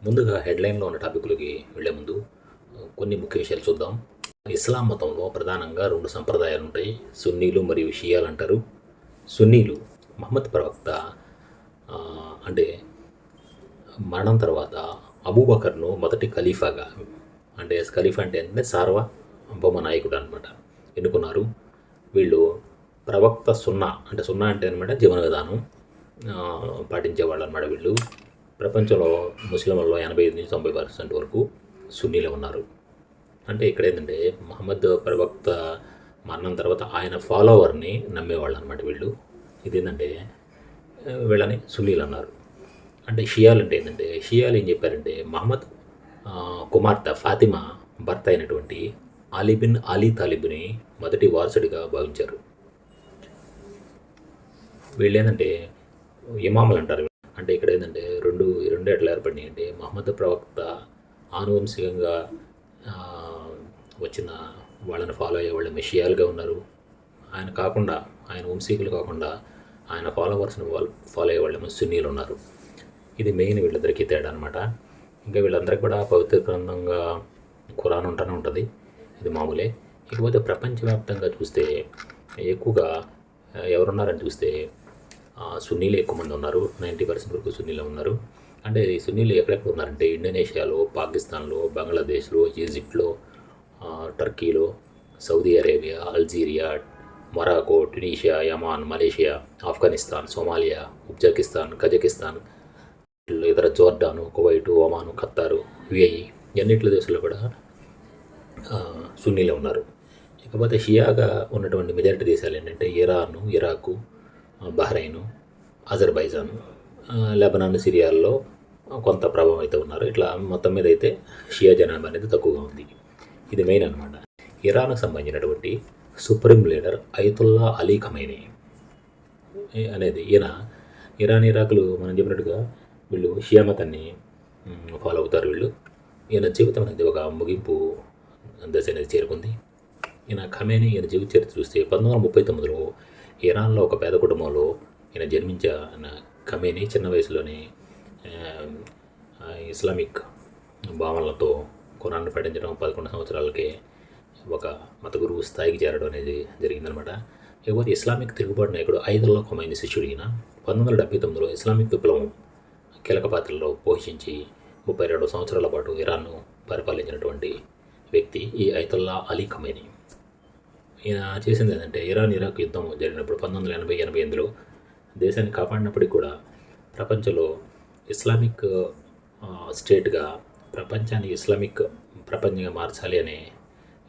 ముందుగా హెడ్లైన్లో ఉన్న టాపిక్లకి వెళ్ళే ముందు కొన్ని ముఖ్య విషయాలు చూద్దాం. ఇస్లాం మతంలో ప్రధానంగా రెండు సంప్రదాయాలు ఉంటాయి. సున్నీలు మరియు షియాలు అంటారు. సున్నీలు మహమ్మద్ ప్రవక్త అంటే మరణం తర్వాత అబూబకర్ను మొదటి ఖలీఫాగా, అంటే ఖలీఫా అంటే సార్వభౌమ నాయకుడు అనమాట, ఎన్నుకున్నారు. వీళ్ళు ప్రవక్త సున్నా అంటే అనమాట జీవన విధానం పాటించేవాళ్ళు అనమాట. వీళ్ళు ప్రపంచంలో ముస్లింలలో 85-90% వరకు సున్నీలు ఉన్నారు. అంటే ఇక్కడ ఏంటంటే మహమ్మద్ ప్రవక్త మరణం తర్వాత ఆయన ఫాలోవర్ని నమ్మేవాళ్ళు అనమాట వీళ్ళు. ఇదేంటంటే వీళ్ళని సున్నీలు అన్నారు. అంటే షియాలు అంటే ఏంటంటే, షియాలు ఏం చెప్పారంటే మహమ్మద్ కుమార్తె ఫాతిమా భర్త అయినటువంటి అలీ తాలిబ్ని మొదటి వారసుడిగా భావించారు. వీళ్ళు ఏంటంటే ఇమాములు అంటారు. అంటే ఇక్కడ ఏంటంటే రెండు ఎట్లా ఏర్పడినాయి అంటే, మహమ్మద్ ప్రవక్త ఆనువంశికంగా వచ్చిన వాళ్ళని ఫాలో అయ్యే వాళ్ళు మెషియాలుగా ఉన్నారు. ఆయన వంశీకులు కాకుండా ఆయన ఫాలోవర్స్ని ఫాలో అయ్యే వాళ్ళు సున్నీలు ఉన్నారు. ఇది మెయిన్ వీళ్ళిద్దరికీ తేడా అనమాట. ఇంకా వీళ్ళందరికీ కూడా పవిత్ర గ్రంథంగా ఖురాన్ ఉంటూనే ఉంటుంది, ఇది మామూలే. ఇకపోతే ప్రపంచవ్యాప్తంగా చూస్తే ఎక్కువగా ఎవరున్నారని చూస్తే సున్నీలు ఎక్కువ మంది ఉన్నారు. 90% వరకు సున్నీలు ఉన్నారు. అంటే ఈ సున్నీలు ఎక్కడెక్కడ ఉన్నారంటే ఇండోనేషియాలో, పాకిస్తాన్లో, బంగ్లాదేశ్లో, ఈజిప్ట్లో, టర్కీలో, Saudi Arabia, Algeria, Morocco, Tunisia, Yemen, Malaysia, Afghanistan, Somalia, Uzbekistan, Kazakhstan, ఇతర జోర్డాను, కువైటు, ఒమాను, ఖత్తారు, యుఏఈ అన్నింటి దేశాల్లో కూడా సున్నీలే ఉన్నారు. ఇకపోతే షియాగా ఉన్నటువంటి మెజారిటీ దేశాలు ఏంటంటే Iran, Iraq, Bahrain, Azerbaijan, Lebanon, సిరియాల్లో కొంత ప్రభావం అయితే ఉన్నారు. ఇట్లా మొత్తం మీద అయితే షియా జనాభా అనేది తక్కువగా ఉంది. ఇది మెయిన్ అనమాట. ఇరాన్కు సంబంధించినటువంటి సుప్రీం లీడర్ అయతుల్లా అలీ ఖమైనీ అనేది ఇరాన్, ఇరాకులు మనం చెప్పినట్టుగా వీళ్ళు షియా మతాన్ని ఫాలో అవుతారు. ఈయన జీవితం అనేది ఒక ముగింపు దశ అనేది చేరుకుంది. ఈయన జీవిత చరిత్ర చూస్తే 1939లో ఇరాన్లో ఒక పేద కుటుంబంలో ఈయన జన్మించిన ఖమేనీ చిన్న వయసులోనే ఇస్లామిక్ భావనలతో ఖురాన్ను పఠించడం, 11 సంవత్సరాలకే ఒక మత గురువు స్థాయికి చేరడం అనేది జరిగిందనమాట. ఇకపోతే ఇస్లామిక్ తిరుగుబాటు నాయకుడు అయతుల్లా ఖమైనీ శిష్యుడు ఈయన 1979లో ఇస్లామిక్ విప్లవం కీలక పాత్రలో పోషించి 32 సంవత్సరాల పాటు ఇరాన్ను పరిపాలించినటువంటి వ్యక్తి ఈ అయతుల్లా అలీ ఖమైనీ. ఈయన చేసింది ఏంటంటే, ఇరాన్ ఇరాక్ యుద్ధం జరిగినప్పుడు 1980-88లో దేశాన్ని కాపాడినప్పటికీ కూడా ప్రపంచంలో ఇస్లామిక్ స్టేట్గా ప్రపంచాన్ని ఇస్లామిక్ ప్రపంచంగా మార్చాలి అనే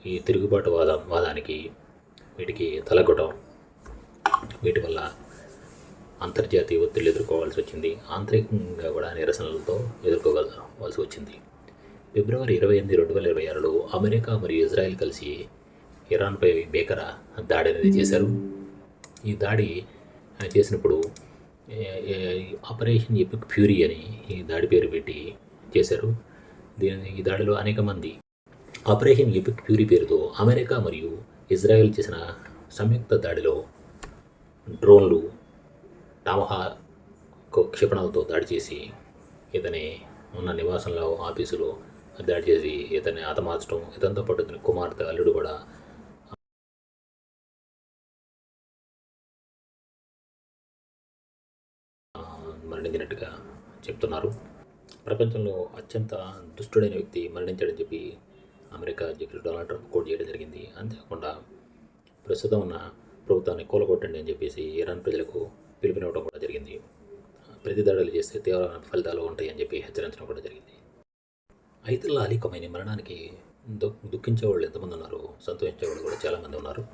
ఈ తిరుగుబాటు వాదానికి వీటికి తలగొట్టడం, వీటి వల్ల అంతర్జాతీయ ఒత్తిళ్ళు ఎదుర్కోవాల్సి వచ్చింది. ఆంతరికంగా కూడా నిరసనలతో ఎదుర్కోవాల్సి వచ్చింది. ఫిబ్రవరి 28, 2026లో అమెరికా మరియు ఇజ్రాయెల్ కలిసి ఇరాన్పై భీకర దాడి అనేది చేశారు. ఈ దాడి చేసినప్పుడు ఆపరేషన్ ఎపిక్ ఫ్యూరీ అని ఈ దాడి పేరు పెట్టి చేశారు. ఈ దాడిలో అనేక మంది ఆపరేషన్ ఎపిక్ ఫ్యూరీ పేరుతో అమెరికా మరియు ఇజ్రాయెల్ చేసిన సంయుక్త దాడిలో డ్రోన్లు, టామహాక్ క్షిపణులతో దాడి చేసి ఇతని ఉన్న నివాసంలో, ఆఫీసులో దాడి చేసి ఇతన్ని హతమార్చడం, ఇతనితో పాటు ఇతని కుమార్తె, అల్లుడు కూడా మరణించినట్టుగా చెప్తున్నారు. ప్రపంచంలో అత్యంత దుష్టుడైన వ్యక్తి మరణించాడని చెప్పి అమెరికా అధ్యక్షుడు డొనాల్డ్ ట్రంప్ కోట్ చేయడం జరిగింది. అంతేకాకుండా ప్రస్తుతం ఉన్న ప్రభుత్వాన్ని కూలగొట్టండి అని చెప్పేసి ఇరాన్ ప్రజలకు పిలుపునివ్వడం కూడా జరిగింది. ప్రతి దాడులు చేస్తే తీవ్రమైన ఫలితాలు ఉంటాయని చెప్పి హెచ్చరించడం కూడా జరిగింది. అయతుల్లా అలీ ఖమైనీ మరణానికి దుఃఖించేవాళ్ళు ఎంతమంది ఉన్నారు, సంతోషించేవాళ్ళు కూడా చాలామంది ఉన్నారు.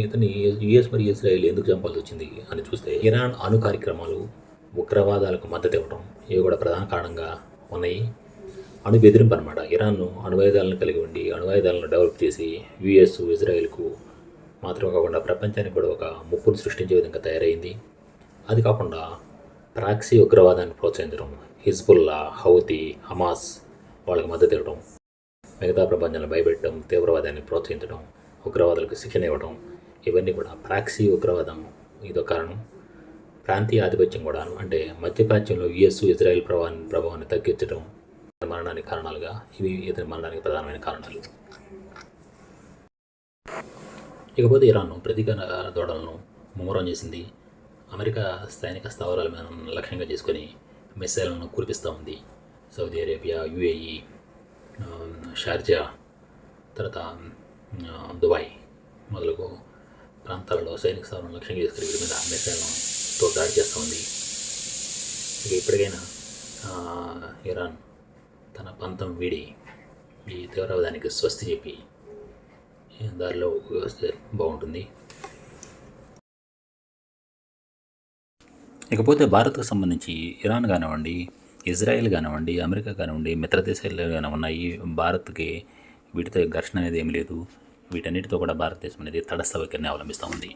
ఇతని యుఎస్ మరియు ఇజ్రాయెల్ ఎందుకు చంపాల్సి వచ్చింది అని చూస్తే, ఇరాన్ అణు కార్యక్రమాలు, ఉగ్రవాదాలకు మద్దతు ఇవ్వడం, ఇవి కూడా ప్రధాన కారణంగా ఉన్నాయి. అణు బెదిరింపు అనమాట. ఇరాన్ అణువాయుధాలను కలిగి ఉండి అణువాయుధాలను డెవలప్ చేసి యుఎస్, ఇజ్రాయెల్కు మాత్రమే కాకుండా ప్రపంచానికి కూడా ఒక ముప్పును సృష్టించే విధంగా తయారైంది. అది కాకుండా ప్రాక్సీ ఉగ్రవాదాన్ని ప్రోత్సహించడం, హిజ్బుల్లా, హౌతీ, హమాస్ వాళ్ళకి మద్దతు ఇవ్వడం, మిగతా ప్రపంచాన్ని భయపెట్టడం, తీవ్రవాదాన్ని ప్రోత్సహించడం, ఉగ్రవాదులకు శిక్షణ ఇవ్వడం, ఇవన్నీ కూడా ప్రాక్సీ ఉగ్రవాదం ఇదో కారణం. ప్రాంతీయ ఆధిపత్యం కూడాను, అంటే మధ్యప్రాచ్యంలో యుఎస్ ఇజ్రాయెల్ ప్రభావాన్ని తగ్గించడం మరణానికి కారణాలుగా ఇతని మరణానికి ప్రధానమైన కారణాలు. ఇకపోతే ఇరాన్ ప్రతీకార దోడలను ముమ్మరం చేసింది. అమెరికా సైనిక స్థావరాల మీద లక్ష్యంగా చేసుకొని మిస్సైళ్లను కురిపిస్తూ ఉంది. సౌదీ అరేబియా, యుఏఈ, షార్జా, తర్వాత దుబాయ్ మొదలగు ప్రాంతాలలో సైనిక స్థావరాలను లక్ష్యంగా చేసుకుని వీటి మీద మిస్సైళ్లతో దాడి చేస్తూ ఉంది. ఇక ఇప్పటికైనా ఇరాన్ తన పంతం వీడి ఈ తీవ్రవాదానికి స్వస్తి చెప్పి దారిలో వస్తే బాగుంటుంది. ఇకపోతే భారత్కు సంబంధించి ఇరాన్ కానివ్వండి, ఇజ్రాయెల్ కానివ్వండి, అమెరికా కానివ్వండి, మిత్రదేశాలు ఉన్నాయి. భారత్కి వీటితో ఘర్షణ అనేది ఏమి లేదు. వీటన్నిటితో కూడా భారతదేశం అనేది తటస్థ వైఖరిని అవలంబిస్తూ ఉంది.